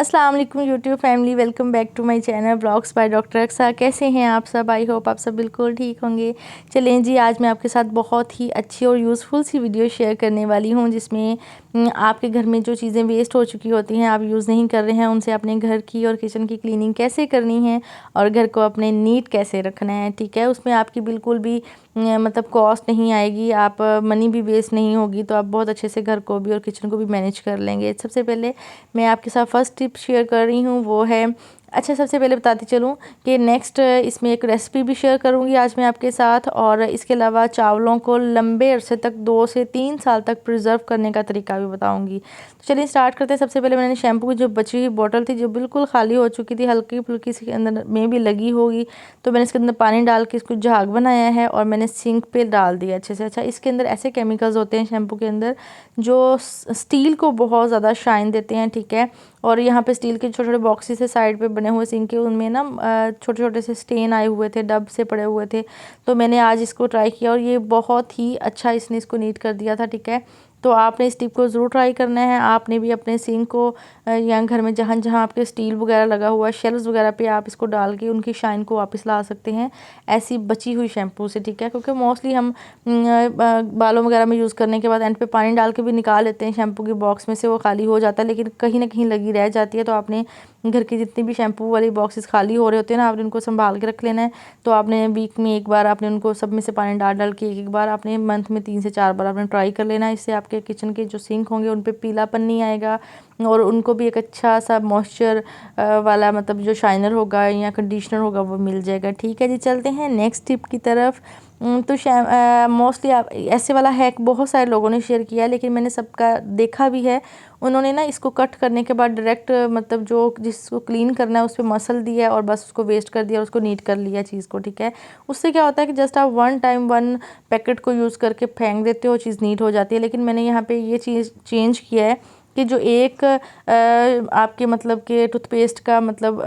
अस्सलाम वालेकुम YouTube family, welcome back to my channel blogs by doctor Aqsa. कैसे हैं आप सब? आई होप आप सब बिल्कुल ठीक होंगे। चलें जी, आज मैं आपके साथ बहुत ही अच्छी और यूज़फुल सी वीडियो शेयर करने वाली हूं, जिसमें आपके घर में जो चीज़ें वेस्ट हो चुकी होती हैं, आप यूज़ नहीं कर रहे हैं, उनसे अपने घर की और किचन की क्लीनिंग कैसे करनी है और घर को अपने नीट कैसे रखना है। ठीक है, उसमें आपकी बिल्कुल भी मतलब कॉस्ट नहीं आएगी, आप मनी भी वेस्ट नहीं होगी, तो आप बहुत अच्छे से घर को भी और किचन को भी मैनेज कर लेंगे। सबसे पहले मैं आपके साथ फर्स्ट टिप शेयर कर रही हूँ, वो है सबसे पहले बताती चलूँ कि नेक्स्ट इसमें एक रेसिपी भी शेयर करूँगी आज मैं आपके साथ, और इसके अलावा चावलों को लंबे अरसे तक 2 से 3 साल तक प्रिजर्व करने का तरीका भी बताऊँगी। तो चलिए स्टार्ट करते हैं। सबसे पहले मैंने शैम्पू की जो बची हुई बोतल थी, जो बिल्कुल खाली हो चुकी थी, हल्की फुल्की सी अंदर में भी लगी होगी, तो मैंने इसके अंदर पानी डाल के इसको झाग बनाया है और मैंने सिंक पे डाल दिया अच्छे से। इसके अंदर ऐसे केमिकल्स होते हैं शैम्पू के अंदर जो स्टील को बहुत ज़्यादा शाइन देते हैं। ठीक है, और यहाँ पे स्टील के छोटे छोटे बॉक्सेस से साइड पे बने हुए सिंक के, उनमें ना छोटे छोटे से स्टेन आए हुए थे, डब से पड़े हुए थे। तो मैंने आज इसको ट्राई किया और ये बहुत ही अच्छा इसने इसको नीट कर दिया था। ठीक है, तो आपने इस टिप को ज़रूर ट्राई करना है। आपने भी अपने सिंक को या घर में जहाँ जहाँ आपके स्टील वगैरह लगा हुआ है, शेल्व्स वगैरह पे आप इसको डाल के उनकी शाइन को वापस ला सकते हैं ऐसी बची हुई शैम्पू से। ठीक है, क्योंकि मोस्टली हम बालों वगैरह में यूज़ करने के बाद एंड पे पानी डाल के भी निकाल लेते हैं शैम्पू के बॉक्स में से, वो खाली हो जाता है, लेकिन कहीं ना कहीं लगी रह जाती है। तो आपने घर की जितनी भी शैम्पू वाली बॉक्सेस खाली हो रहे होते हैं ना, आपने उनको संभाल के रख लेना है। तो आपने वीक में एक बार आपने उनको सब में से पानी डाल डाल के एक बार आपने मंथ में 3 से 4 बार आपने ट्राई कर लेना है। इससे आपके किचन के जो सिंक होंगे उन पे पीलापन नहीं आएगा और उनको भी एक अच्छा सा मॉइस्चर वाला मतलब जो शाइनर होगा या कंडीशनर होगा वो मिल जाएगा। ठीक है जी, चलते हैं नेक्स्ट टिप की तरफ। तो मोस्टली आप ऐसे वाला हैक बहुत सारे लोगों ने शेयर किया है, लेकिन मैंने सबका देखा भी है। उन्होंने ना इसको कट करने के बाद डायरेक्ट मतलब जो जिसको क्लीन करना है उस पर मसल दिया है और बस उसको वेस्ट कर दिया और उसको नीट कर लिया चीज़ को। ठीक है, उससे क्या होता है कि जस्ट आप वन टाइम वन पैकेट को यूज़ करके फेंक देते हो, चीज़ नीट हो जाती है। लेकिन मैंने यहाँ पे ये चीज़ चेंज किया है कि जो एक आपके मतलब के टूथपेस्ट का मतलब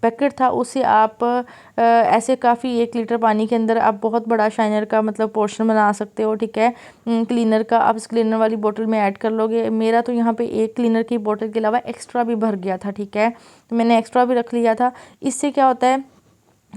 पैकेट था, उसे आप ऐसे काफ़ी 1 लीटर पानी के अंदर आप बहुत बड़ा शाइनर का मतलब पोर्शन बना सकते हो। ठीक है, क्लीनर का आप इस क्लीनर वाली बोतल में ऐड कर लोगे। मेरा तो यहाँ पे एक क्लीनर की बोतल के अलावा एक्स्ट्रा भी भर गया था। ठीक है, तो मैंने एक्स्ट्रा भी रख लिया था। इससे क्या होता है,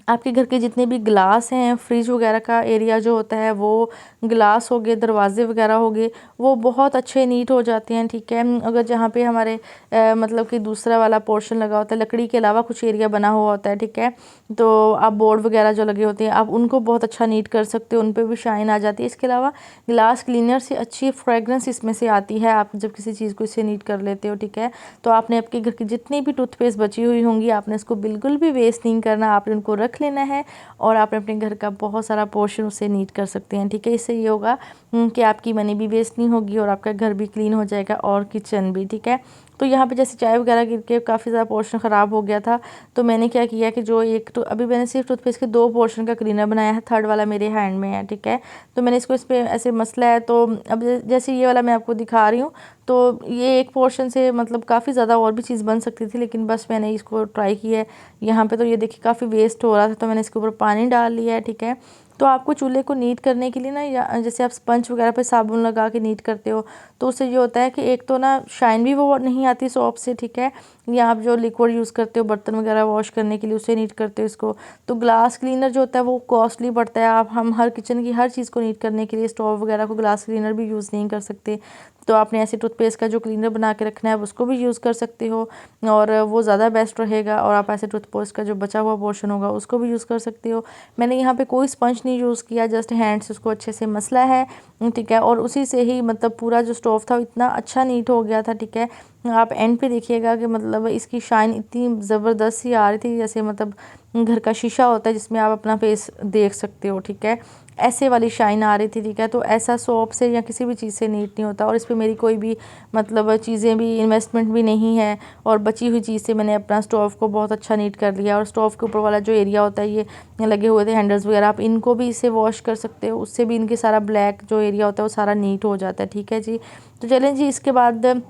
आपके घर के जितने भी ग्लास हैं, फ्रिज वगैरह का एरिया जो होता है, वो ग्लास हो गए, दरवाजे वगैरह हो गए, वो बहुत अच्छे नीट हो जाते हैं। ठीक है, अगर जहाँ पे हमारे मतलब कि दूसरा वाला पोर्शन लगा होता है, लकड़ी के अलावा कुछ एरिया बना हुआ होता है, ठीक है, तो आप बोर्ड वगैरह जो लगे होते हैं आप उनको बहुत अच्छा नीट कर सकते हो, उन पर भी शाइन आ जाती है। इसके अलावा ग्लास क्लीनर से अच्छी फ्रेगरेंस इसमें से आती है आप जब किसी चीज़ को इससे नीट कर लेते हो। ठीक है, तो आपने आपके घर की जितनी भी टूथपेस्ट बची हुई होंगी, आपने इसको बिल्कुल भी वेस्ट नहीं करना, आपने उनको रख लेना है और आप अपने घर का बहुत सारा पोर्शन उससे नीट कर सकते हैं। ठीक है, इससे ये होगा कि आपकी मनी भी वेस्ट नहीं होगी और आपका घर भी क्लीन हो जाएगा और किचन भी। ठीक है, तो यहाँ पे जैसे चाय वगैरह गिर के काफ़ी ज़्यादा पोर्शन ख़राब हो गया था, तो मैंने क्या किया कि जो एक तो अभी मैंने सिर्फ टूथपेस्ट के 2 पोर्शन का क्लीनर बनाया है, थर्ड वाला मेरे हैंड में है। ठीक है, तो मैंने इसको इस पर ऐसे मसला है, तो अब जैसे ये वाला मैं आपको दिखा रही हूँ, तो ये एक पोर्शन से मतलब काफ़ी ज़्यादा और भी चीज़ बन सकती थी, लेकिन बस मैंने इसको ट्राई किया है। यहाँ पे तो ये देखिए काफ़ी वेस्ट हो रहा था, तो मैंने इसके ऊपर पानी डाल लिया है। ठीक है, तो आपको चूल्हे को नीट करने के लिए ना, या जैसे आप स्पंज वगैरह पे साबुन लगा के नीट करते हो, तो उससे ये होता है कि एक तो ना शाइन भी वो नहीं आती सोप से। ठीक है, या आप जो लिक्विड यूज़ करते हो बर्तन वगैरह वॉश करने के लिए, उससे नीट करते हो इसको, तो ग्लास क्लीनर जो होता है वो कॉस्टली पड़ता है। हम हर किचन की हर चीज़ को नीट करने के लिए स्टोव वगैरह को ग्लास क्लीनर भी यूज़ नहीं कर सकते। तो आपने ऐसे टूथपेस्ट का जो क्लीनर बना के रखना है उसको भी यूज़ कर सकते हो और वो ज़्यादा बेस्ट रहेगा। और आप ऐसे टूथपेस्ट का जो बचा हुआ पोर्शन होगा उसको भी यूज़ कर सकते हो। मैंने यहाँ पे कोई स्पंज नहीं यूज़ किया, जस्ट हैंड से उसको अच्छे से मसला है। ठीक है, और उसी से ही मतलब पूरा जो स्टोव था इतना अच्छा नीट हो गया था। ठीक है, आप एंड पे देखिएगा कि मतलब इसकी शाइन इतनी ज़बरदस्त सी आ रही थी, जैसे मतलब घर का शीशा होता है जिसमें आप अपना फेस देख सकते हो। ठीक है, ऐसे वाली शाइन आ रही थी। ठीक है, तो ऐसा सोप से या किसी भी चीज़ से नीट नहीं होता। और इस पर मेरी कोई भी मतलब चीज़ें भी इन्वेस्टमेंट भी नहीं है, और बची हुई चीज़ से मैंने अपना स्टोव को बहुत अच्छा नीट कर लिया। और स्टोव के ऊपर वाला जो एरिया होता है, ये लगे हुए थे हैंडल्स वगैरह, आप इनको भी इससे वॉश कर सकते हो, उससे भी इनके सारा ब्लैक जो एरिया होता है वो सारा नीट हो जाता है। ठीक है जी, तो चलें जी, इसके बाद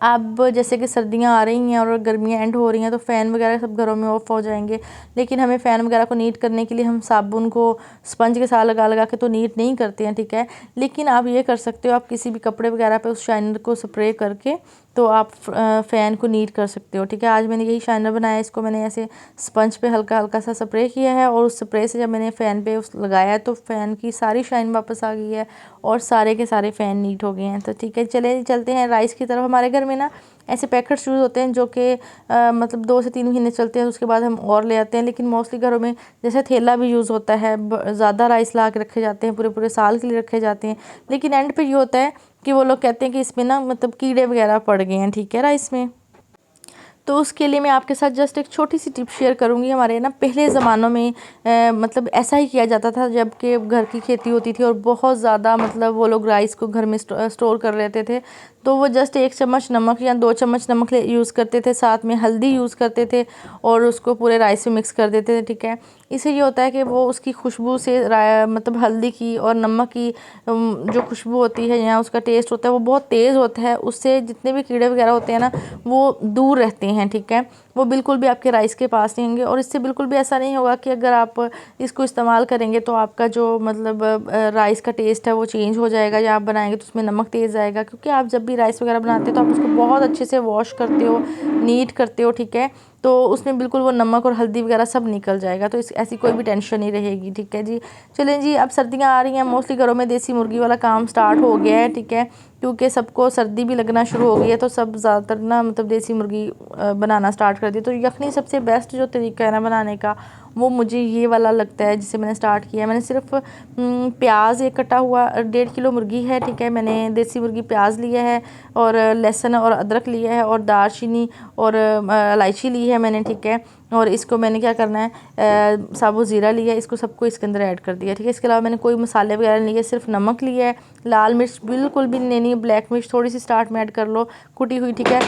अब जैसे कि सर्दियाँ आ रही हैं और गर्मियाँ एंड हो रही हैं, तो फ़ैन वगैरह सब घरों में ऑफ हो जाएंगे, लेकिन हमें फ़ैन वगैरह को नीट करने के लिए हम साबुन को स्पंज के साथ लगा लगा के तो नीट नहीं करते हैं। ठीक है, लेकिन आप ये कर सकते हो, आप किसी भी कपड़े वगैरह पे उस शाइनर को स्प्रे करके तो आप फ़ैन को नीट कर सकते हो। ठीक है, आज मैंने यही शाइनर बनाया। इसको मैंने ऐसे स्पंज पे हल्का हल्का सा स्प्रे किया है और उस स्प्रे से जब मैंने फ़ैन पे उस लगाया तो फ़ैन की सारी शाइन वापस आ गई है और सारे के सारे फ़ैन नीट हो गए हैं। तो ठीक है, चलते हैं राइस की तरफ। हमारे घर में ना ऐसे पैकेट्स यूज़ होते हैं जो कि मतलब 2 से 3 महीने चलते हैं, उसके बाद हम और ले आते हैं। लेकिन मोस्टली घरों में जैसे थैला भी यूज़ होता है, ज़्यादा राइस ला के रखे जाते हैं, पूरे पूरे साल के लिए रखे जाते हैं। लेकिन एंड पे ये होता है कि वो लोग कहते हैं कि इसमें ना मतलब कीड़े वगैरह पड़ गए हैं, ठीक है, राइस में। तो उसके लिए मैं आपके साथ जस्ट एक छोटी सी टिप शेयर करूंगी। हमारे ना पहले ज़मानों में मतलब ऐसा ही किया जाता था जबकि घर की खेती होती थी और बहुत ज़्यादा मतलब वो लोग राइस को घर में स्टोर कर लेते थे। तो वो जस्ट 1 चम्मच नमक या 2 चम्मच नमक यूज़ करते थे, साथ में हल्दी यूज़ करते थे और उसको पूरे राइस में मिक्स कर देते थे। ठीक है, इससे ये होता है कि वो उसकी खुशबू से मतलब हल्दी की और नमक की जो खुशबू होती है या उसका टेस्ट होता है वो बहुत तेज़ होता है। उससे जितने भी कीड़े वगैरह होते हैं ना वो दूर रहते हैं। ठीक है, वो बिल्कुल भी आपके राइस के पास नहीं होंगे। और इससे बिल्कुल भी ऐसा नहीं होगा कि अगर आप इसको इस्तेमाल करेंगे तो आपका जो मतलब राइस का टेस्ट है वो चेंज हो जाएगा, या आप बनाएंगे तो उसमें नमक तेज़ आएगा। क्योंकि आप जब भी राइस वगैरह बनाते हो तो आप उसको बहुत अच्छे से वॉश करते हो, नीट करते हो। ठीक है, तो उसमें बिल्कुल वो नमक और हल्दी वगैरह सब निकल जाएगा, तो ऐसी कोई भी टेंशन नहीं रहेगी। ठीक है जी, चलें जी, अब सर्दियाँ आ रही हैं, मोस्टली घरों में देसी मुर्गी वाला काम स्टार्ट हो गया है। ठीक है, क्योंकि सबको सर्दी भी लगना शुरू हो गई है तो सब ज़्यादातर ना मतलब देसी मुर्गी बनाना स्टार्ट कर दी। तो यखनी सबसे बेस्ट जो तरीका है ना बनाने का वो मुझे ये वाला लगता है जिसे मैंने स्टार्ट किया है। मैंने सिर्फ प्याज एक कटा हुआ 1.5 किलो मुर्गी है। ठीक है, मैंने देसी मुर्गी प्याज लिया है और लहसुन और अदरक लिया है और दालचीनी और इलायची ली है मैंने। ठीक है, और इसको मैंने क्या करना है साबुत ज़ीरा लिया है, इसको सबको इसके अंदर ऐड कर दिया। ठीक है, इसके अलावा मैंने कोई मसाले वगैरह नहीं लिए, सिर्फ नमक लिया है। लाल मिर्च बिल्कुल भी नहीं, ब्लैक मिर्च थोड़ी सी स्टार्ट में ऐड कर लो कुटी हुई। ठीक है,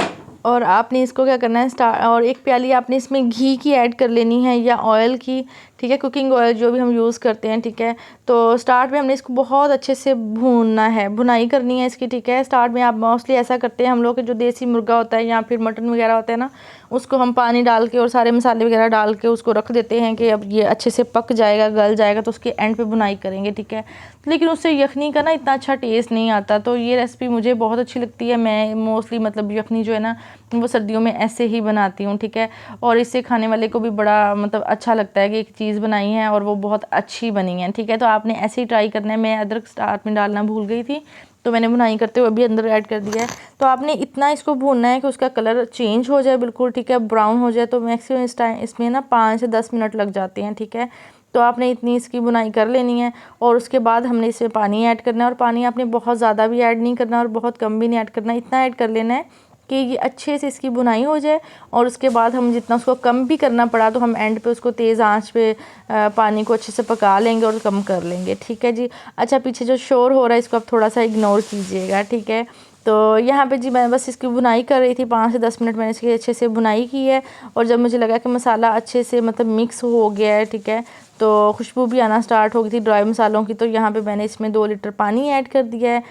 और आपने इसको क्या करना है और 1 प्याली आपने इसमें घी की ऐड कर लेनी है या ऑयल की। ठीक है, कुकिंग ऑयल जो भी हम यूज़ करते हैं। ठीक है, तो स्टार्ट में हमने इसको बहुत अच्छे से भूनना है, भुनाई करनी है इसकी। ठीक है, स्टार्ट में आप मोस्टली ऐसा करते हैं हम लोग, जो देसी मुर्गा होता है या फिर मटन वगैरह होता है ना, उसको हम पानी डाल के और सारे मसाले वगैरह डाल के उसको रख देते हैं कि अब ये अच्छे से पक जाएगा, गल जाएगा, तो उसके एंड पे बुनाई करेंगे। ठीक है, लेकिन उससे यखनी का ना इतना अच्छा टेस्ट नहीं आता। तो ये रेसिपी मुझे बहुत अच्छी लगती है। मैं मोस्टली मतलब यखनी जो है ना वो सर्दियों में ऐसे ही बनाती हूँ। ठीक है, और इससे खाने वाले को भी बड़ा मतलब अच्छा लगता है कि एक चीज़ बनाई है और वो बहुत अच्छी बनी है। ठीक है, तो आपने ऐसे ही ट्राई करना है। मैं अदरक स्टार्ट में डालना भूल गई थी तो मैंने बुनाई करते हुए अभी अंदर ऐड कर दिया है। तो आपने इतना इसको भूनना है कि उसका कलर चेंज हो जाए बिल्कुल। ठीक है, ब्राउन हो जाए। तो मैक्सिमम इस टाइम इसमें ना 5 से 10 मिनट लग जाते हैं। ठीक है, तो आपने इतनी इसकी बुनाई कर लेनी है और उसके बाद हमने इसमें पानी ऐड करना है। और पानी आपने बहुत ज़्यादा भी ऐड नहीं करना और बहुत कम भी नहीं ऐड करना, इतना ऐड कर लेना है कि ये अच्छे से इसकी बुनाई हो जाए। और उसके बाद हम जितना उसको कम भी करना पड़ा तो हम एंड पे उसको तेज़ आंच पे पानी को अच्छे से पका लेंगे और कम कर लेंगे। ठीक है जी, अच्छा पीछे जो शोर हो रहा है इसको आप थोड़ा सा इग्नोर कीजिएगा। ठीक है, तो यहाँ पे जी मैं बस इसकी बुनाई कर रही थी, 5 से 10 मिनट मैंने इसकी अच्छे से बुनाई की है। और जब मुझे लगा कि मसाला अच्छे से मतलब मिक्स हो गया है, ठीक है, तो खुशबू भी आना स्टार्ट हो गई थी ड्राई मसालों की, तो यहाँ पे मैंने इसमें 2 लीटर पानी ऐड कर दिया है।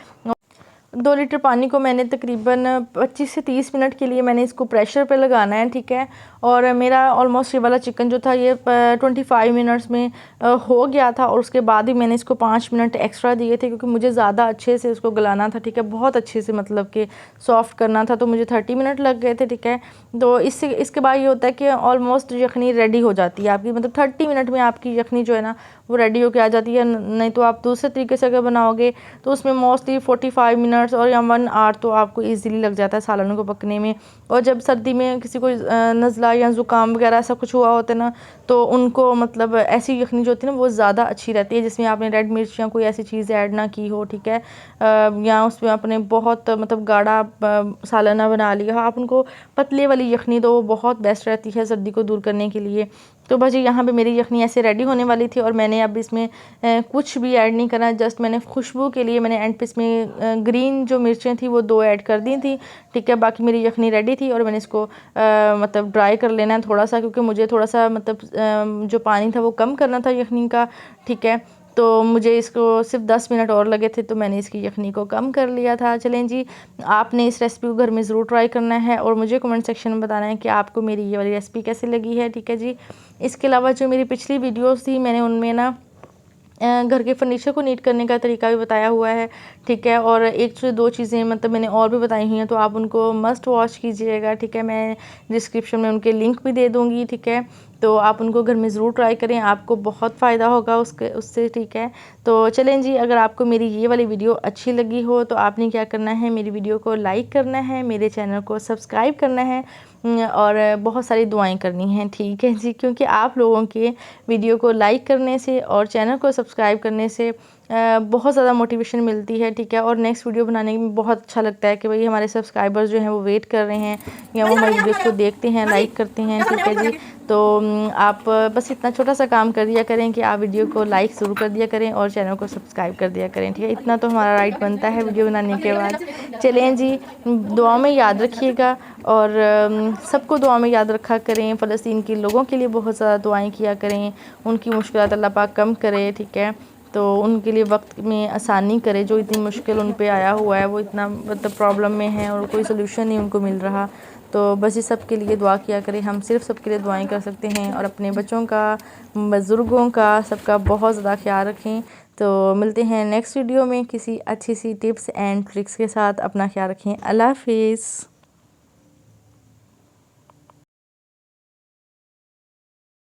2 लीटर पानी को मैंने तकरीबन 25 से 30 मिनट के लिए मैंने इसको प्रेशर पे लगाना है। ठीक है, और मेरा ऑलमोस्ट ये वाला चिकन जो था ये 25 मिनट्स में हो गया था। और उसके बाद ही मैंने इसको 5 मिनट एक्स्ट्रा दिए थे क्योंकि मुझे ज़्यादा अच्छे से इसको गलाना था। ठीक है, बहुत अच्छे से मतलब कि सॉफ्ट करना था, तो मुझे 30 मिनट लग गए थे। ठीक है, तो इसके बाद ये होता है कि ऑलमोस्ट यखनी रेडी हो जाती है आपकी, मतलब 30 मिनट में आपकी यखनी जो है ना वो रेडी होके आ जाती है। नहीं तो आप दूसरे तरीके से अगर बनाओगे तो उसमें मोस्टली 45 मिनट्स और या 1 आवर तो आपको ईज़िली लग जाता है सालनों को पकने में। और जब सर्दी में किसी को नज़ला या ज़ुकाम वगैरह ऐसा कुछ हुआ होता है ना, तो उनको मतलब ऐसी यखनी जो होती है ना वो ज़्यादा अच्छी रहती है जिसमें आपने रेड मिर्च या कोई ऐसी चीज़ ऐड ना की हो। ठीक है, या उसमें आपने बहुत मतलब गाढ़ा सालाना बना लिया हो, आप उनको पतले वाली यखनी दो, वो बहुत बेस्ट रहती है सर्दी को दूर करने के लिए। तो बस यहाँ पे मेरी यखनी ऐसे रेडी होने वाली थी और मैंने अब इसमें कुछ भी ऐड नहीं करना, जस्ट मैंने खुशबू के लिए मैंने एंड पे इसमें ग्रीन जो मिर्चें थी वो 2 ऐड कर दी थी। ठीक है, बाकी मेरी यखनी रेडी थी और मैंने इसको मतलब ड्राई कर लेना है थोड़ा सा, क्योंकि मुझे थोड़ा सा मतलब जो पानी था वो कम करना था यखनी का। ठीक है, तो मुझे इसको सिर्फ 10 मिनट और लगे थे, तो मैंने इसकी यखनी को कम कर लिया था। चलें जी, आपने इस रेसिपी को घर में ज़रूर ट्राई करना है और मुझे कमेंट सेक्शन में बताना है कि आपको मेरी ये वाली रेसिपी कैसी लगी है। ठीक है जी, इसके अलावा जो मेरी पिछली वीडियोस थी मैंने उनमें ना घर के फर्नीचर को नीट करने का तरीका भी बताया हुआ है, ठीक है। और एक से दो चीज़ें मतलब मैंने और भी बताई हुई हैं, तो आप उनको मस्ट वॉच कीजिएगा, ठीक है। मैं डिस्क्रिप्शन में उनके लिंक भी दे दूँगी, ठीक है। तो आप उनको घर में ज़रूर ट्राई करें, आपको बहुत फ़ायदा होगा उससे, ठीक है। तो चलें जी, अगर आपको मेरी ये वाली वीडियो अच्छी लगी हो तो आपने क्या करना है, मेरी वीडियो को लाइक करना है, मेरे चैनल को सब्सक्राइब करना है और बहुत सारी दुआएं करनी हैं, ठीक है जी। क्योंकि आप लोगों के वीडियो को लाइक करने से और चैनल को सब्सक्राइब करने से बहुत ज़्यादा मोटिवेशन मिलती है, ठीक है। और नेक्स्ट वीडियो बनाने में बहुत अच्छा लगता है कि भाई हमारे सब्सक्राइबर्स जो हैं वो वेट कर रहे हैं या वो हमारी वीडियोस को देखते हैं, लाइक करते हैं, ठीक है जी। तो आप बस इतना छोटा सा काम कर दिया करें कि आप वीडियो को लाइक ज़रूर कर दिया करें और चैनल को सब्सक्राइब कर दिया करें, ठीक है। इतना तो हमारा राइट बनता है वीडियो बनाने के बाद। चलें जी, दुआ में याद रखिएगा और सबको दुआ में याद रखा करें। फ़लस्तीन के लोगों के लिए बहुत ज़्यादा दुआएं किया करें, उनकी मुश्किलात अल्लाह पाक कम करे, ठीक है। तो उनके लिए वक्त में आसानी करे, जो इतनी मुश्किल उन पे आया हुआ है, वो इतना मतलब प्रॉब्लम में है और कोई सलूशन नहीं उनको मिल रहा। तो बस ये सब के लिए दुआ किया करें, हम सिर्फ सबके लिए दुआएं कर सकते हैं और अपने बच्चों का, बुज़ुर्गों का, सबका बहुत ज़्यादा ख्याल रखें। तो मिलते हैं नेक्स्ट वीडियो में किसी अच्छी सी टिप्स एंड ट्रिक्स के साथ। अपना ख्याल रखें। अल्लाह हाफिज़।